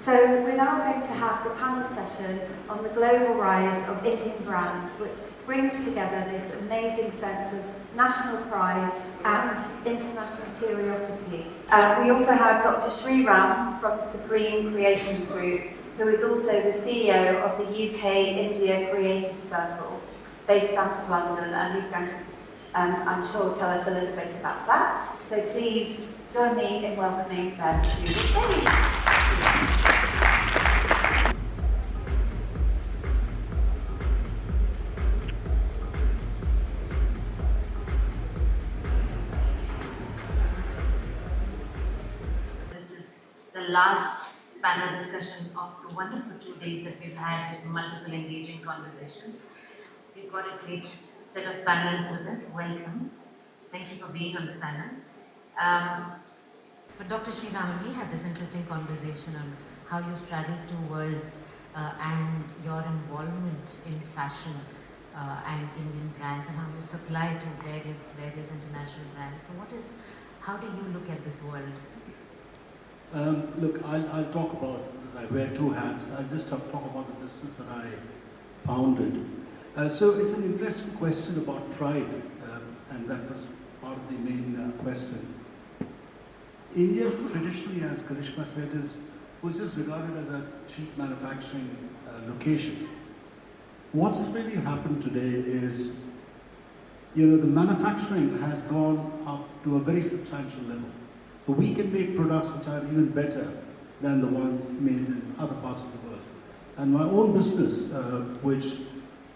So we're now going to have the panel session on the global rise of Indian brands, which brings together this amazing sense of national pride and international curiosity. We also have Dr. Sri Ram from Supreme Creations Group, who is also the CEO of the UK-India Creative Circle, based out of London, and he's going to, I'm sure, tell us a little bit about that. So please join me in welcoming them to the stage. The last panel discussion of the wonderful 2 days that we've had with multiple engaging conversations. We've got a great set of panelists with us. Welcome. Thank you for being on the panel. But Dr. Sri Raman, we had this interesting conversation on how you straddle two worlds and your involvement in fashion and Indian brands, and how you supply to various international brands. So how do you look at this world? Look, I'll talk about, because I wear two hats, I'll just talk about the business that I founded. So it's an interesting question about pride, and that was part of the main question. India traditionally, as Karishma said, was just regarded as a cheap manufacturing location. What's really happened today is, the manufacturing has gone up to a very substantial level. So we can make products which are even better than the ones made in other parts of the world. And my own business, which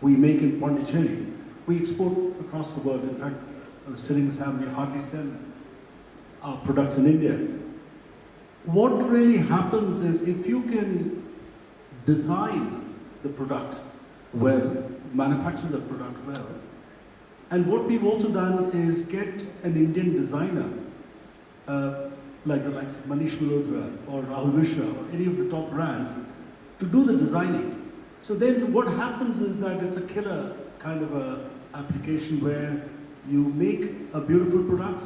we make in Pondicherry, we export across the world. In fact, I was telling Sam, we hardly sell our products in India. What really happens is, if you can design the product well, manufacture the product well, and what we've also done is get an Indian designer, like the likes of Manish Malhotra or Rahul Mishra or any of the top brands, to do the designing. So then what happens is that it's a killer kind of a application where you make a beautiful product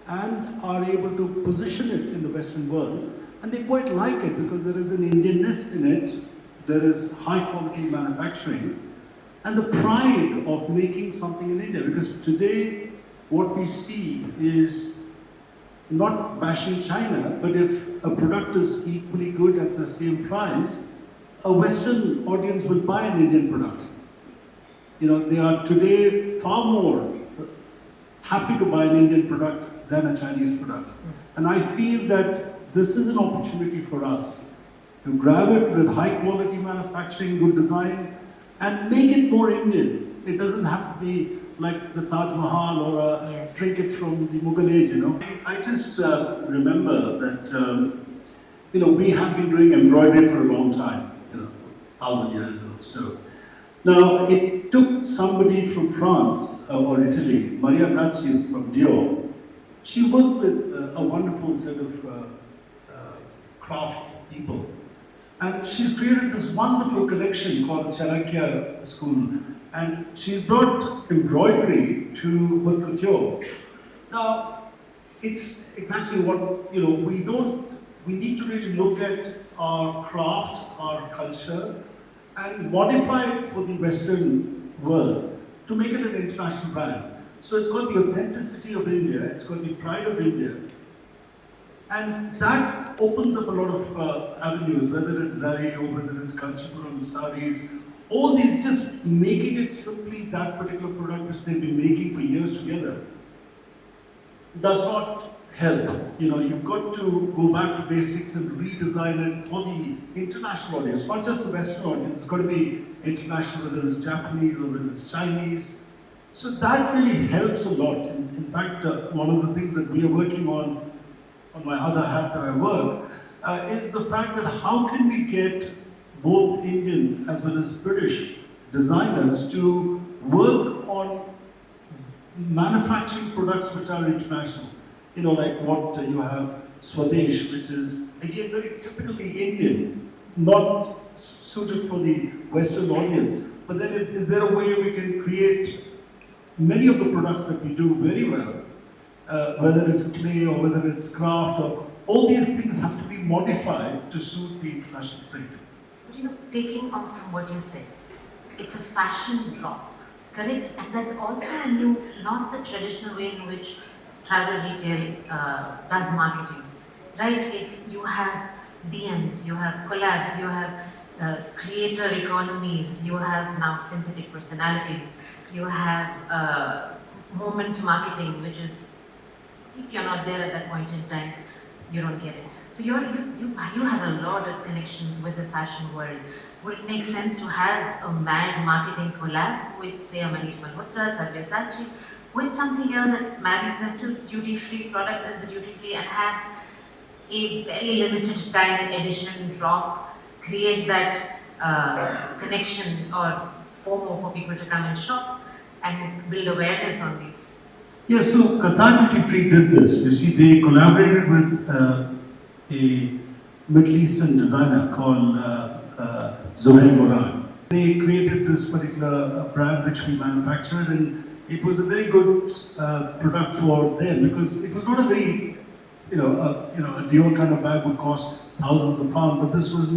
and are able to position it in the Western world, and they quite like it because there is an Indianness in it, there is high quality manufacturing, and the pride of making something in India. Because today what we see is not bashing China, but if a product is equally good at the same price, a Western audience will buy an Indian product. They are today far more happy to buy an Indian product than a Chinese product. And I feel that this is an opportunity for us to grab it with high quality manufacturing, good design, and make it more Indian. It doesn't have to be like the Taj Mahal or a trinket from the Mughal age, I just remember that, we have been doing embroidery for a long time, 1,000 years or so. Now, it took somebody from France or Italy, Maria Grazzi from Dior. She worked with a wonderful set of craft people. And she's created this wonderful collection called Chanakya School. And she's brought embroidery to haute couture. Now, it's exactly what, we need to really look at our craft, our culture, and modify it for the Western world to make it an international brand. So it's got the authenticity of India, it's got the pride of India, and that opens up a lot of avenues, whether it's zari or whether it's kanchipuram saris. All these, just making it simply that particular product which they've been making for years together does not help. You've got to go back to basics and redesign it for the international audience, not just the Western audience. It's got to be international, whether it's Japanese or whether it's Chinese. So that really helps a lot. In fact, one of the things that we are working on my other hat that I work, is the fact that how can we get both Indian as well as British designers to work on manufacturing products which are international. Like what you have Swadesh, which is again very typically Indian, not suited for the Western audience. But then is there a way we can create many of the products that we do very well, whether it's clay or whether it's craft or all these things have to be modified to suit the international trade. But taking off from what you said, it's a fashion drop, correct? And that's also not the traditional way in which travel retail does marketing, right? If you have DMs, you have collabs, you have creator economies, you have now synthetic personalities, you have moment marketing, which is, if you're not there at that point in time, you don't get it. So you have a lot of connections with the fashion world. Would it make sense to have a mad marketing collab with, say, a Manish Malhotra, Sabyasachi, with something else that marries them to duty-free products and the duty-free, and have a very limited time edition drop, create that connection or FOMO for people to come and shop and build awareness on these? Yeah, so Qatar Duty Free did this. You see, they collaborated with a Middle Eastern designer called Zohair Moran. They created this particular brand which we manufactured, and it was a very good product for them because it was not a very, a Dior kind of bag would cost thousands of pounds, but this was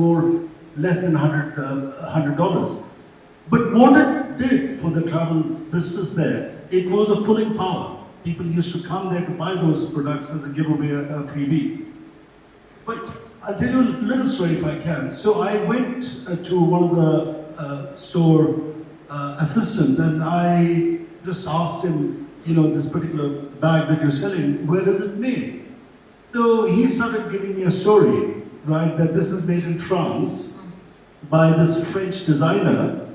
less than $100. But what it did for the travel business there, it was a pulling power. People used to come there to buy those products as a giveaway, a freebie. But I'll tell you a little story if I can. So I went to one of the store assistant, and I just asked him, this particular bag that you're selling, where is it made? So he started giving me a story, right, that this is made in France by this French designer,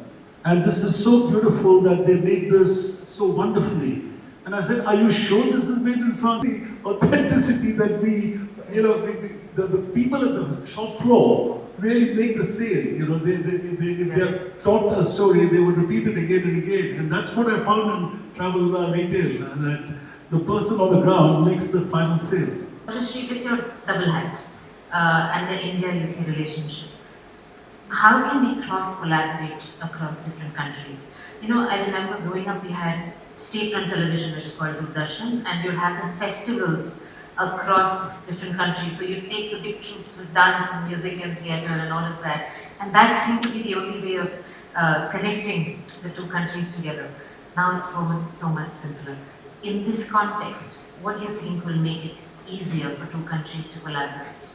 and this is so beautiful that they made this so wonderfully. And I said, are you sure this is made in France? The authenticity that the people at the shop floor really make the sale. If they're taught a story, they would repeat it again and again. And that's what I found in travel retail, that the person on the ground makes the final sale. Rashid, with your double hat and the India-UK relationship, how can we cross-collaborate across different countries? I remember growing up, we had state-run television, which is called Doordarshan, and you'll have the festivals across different countries. So you take the big troops with dance and music and theatre and all of that, and that seemed to be the only way of connecting the two countries together. Now it's so much simpler. In this context, what do you think will make it easier for two countries to collaborate?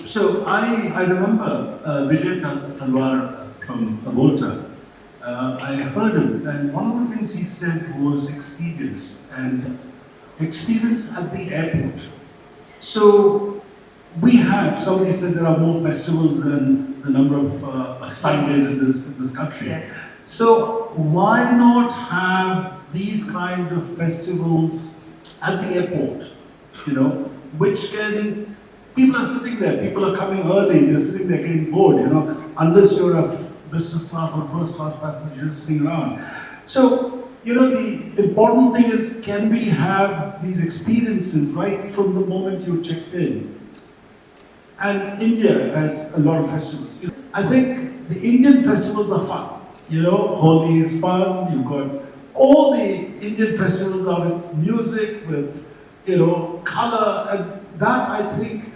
So I remember Vijay Talwar from Volta. I heard him, and one of the things he said was experience, and experience at the airport. So somebody said there are more festivals than the number of Sundays in this country. Yes. So why not have these kind of festivals at the airport, which people are sitting there, people are coming early, they're sitting there getting bored, unless you're a business class or first class passenger sitting around. So, the important thing is, can we have these experiences right from the moment you checked in? And India has a lot of festivals. I think the Indian festivals are fun. Holi is fun, you've got all the Indian festivals are with music, with, color, and that I think,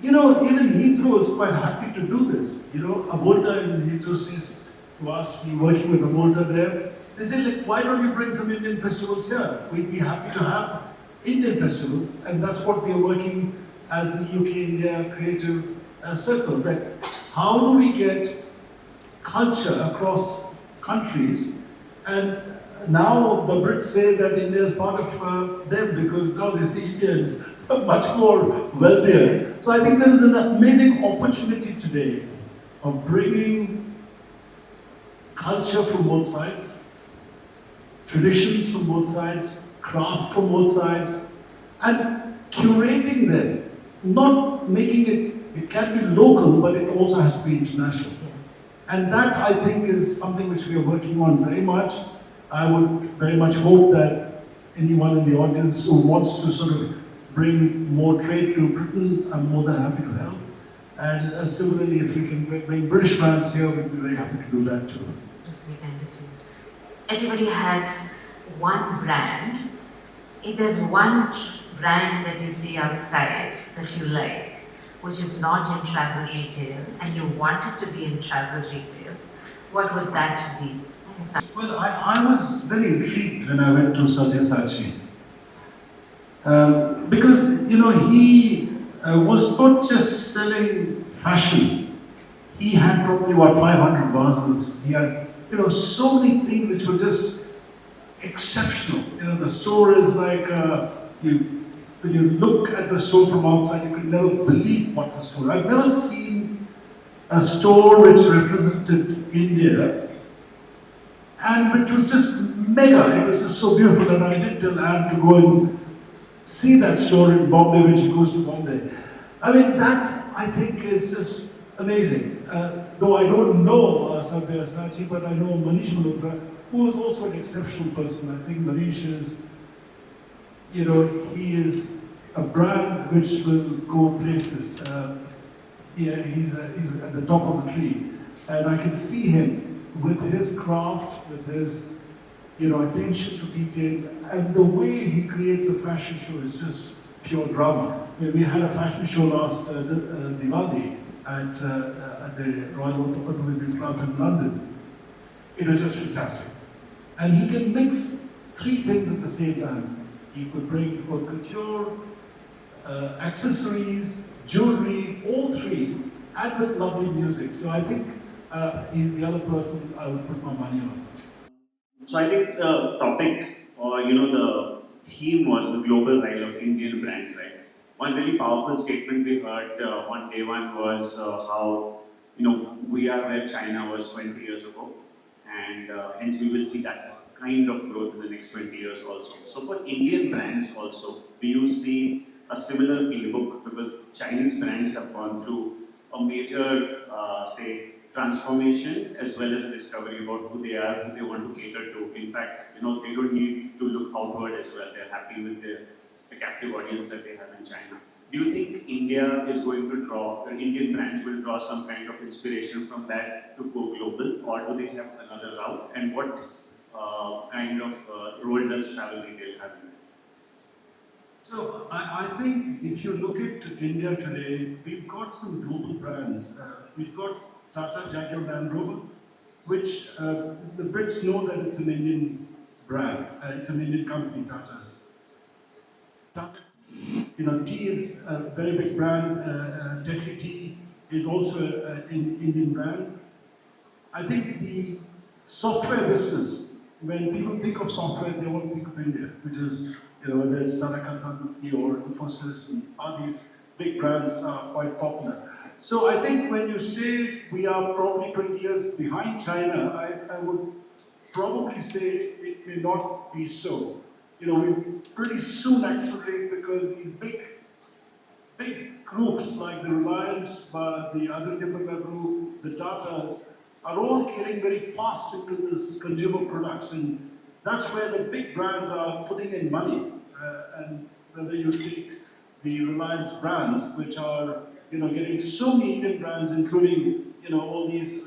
even Heathrow is quite happy to do this. Volta in Heathrow says to us, we're working with Volta there, they say, why don't you bring some Indian festivals here? We'd be happy to have Indian festivals, and that's what we are working as the UK-India Creative Circle, that how do we get culture across countries, and now the Brits say that India is part of them because now they see Indians much more wealthier. So I think there is an amazing opportunity today of bringing culture from both sides, traditions from both sides, craft from both sides, and curating them, not making it can be local, but it also has to be international. Yes. And that, I think, is something which we are working on very much. I would very much hope that anyone in the audience who wants to sort of bring more trade to Britain, I'm more than happy to help. And similarly, if we can bring British brands here, we'd be very happy to do that too. That's very kind of you. Everybody has one brand. If there's one brand that you see outside that you like, which is not in travel retail, and you want it to be in travel retail, what would that be? Well, I was very intrigued when I went to Sabyasachi. Because, he was not just selling fashion. He had probably, 500 vases. He had, so many things which were just exceptional. The store is like, when you look at the store from outside, you could never believe what the store. I've never seen a store which represented India and which was just mega. It was just so beautiful, and I did tell Anne to go and see that store in Bombay when she goes to Bombay. I mean, that I think is just amazing. Though I don't know Sabyasachi, but I know Manish Malhotra, who is also an exceptional person. I think Manish is, he is a brand which will go places. He's at the top of the tree. And I can see him with his craft, with his attention to detail, and the way he creates a fashion show is just pure drama. We had a fashion show last Diwali at the Royal Automobile Club in London. It was just fantastic. And he can mix three things at the same time. He could bring haute couture, accessories, jewelry, all three, and with lovely music. So I think he's the other person I would put my money on. So I think the topic or the theme was the global rise of Indian brands, right? One really powerful statement we heard on day one was how we are where China was 20 years ago, and hence we will see that kind of growth in the next 20 years also. So for Indian brands also, do you see a similar playbook? Because Chinese brands have gone through a major, say, transformation as well as a discovery about who they are, who they want to cater to. In fact, they don't need to look outward as well. They're happy with the captive audience that they have in China. Do you think India is going to draw, or Indian brands will draw some kind of inspiration from that to go global, or do they have another route? And what kind of role does travel retail have in it? So I think if you look at India today, we've got some global brands. We've got Tata Jaguar Land Rover, which the Brits know that it's an Indian brand. It's an Indian company, Tata's. Tata, tea is a very big brand. Tetli Tea is also an Indian brand. I think the software business, when people think of software, they want to think of India, which is, whether it's Tata Consultancy or Infosys, and all these big brands are quite popular. So I think when you say we are probably 20 years behind China, I would probably say it may not be so. We pretty soon accelerate because these big groups like the Reliance, the Aditya Birla Group, the Tatas, are all getting very fast into this consumer products, and that's where the big brands are putting in money. And whether you take the Reliance brands, which are getting so many Indian brands, including all these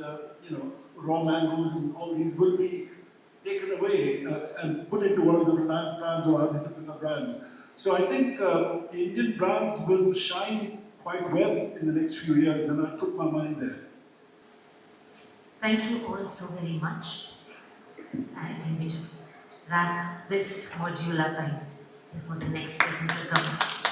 raw mangoes and all these, will be taken away and put into one of the Reliance brands or other particular brands. So I think Indian brands will shine quite well in the next few years, and I put my money there. Thank you all so very much. I think we just wrap this module up before the next presenter comes.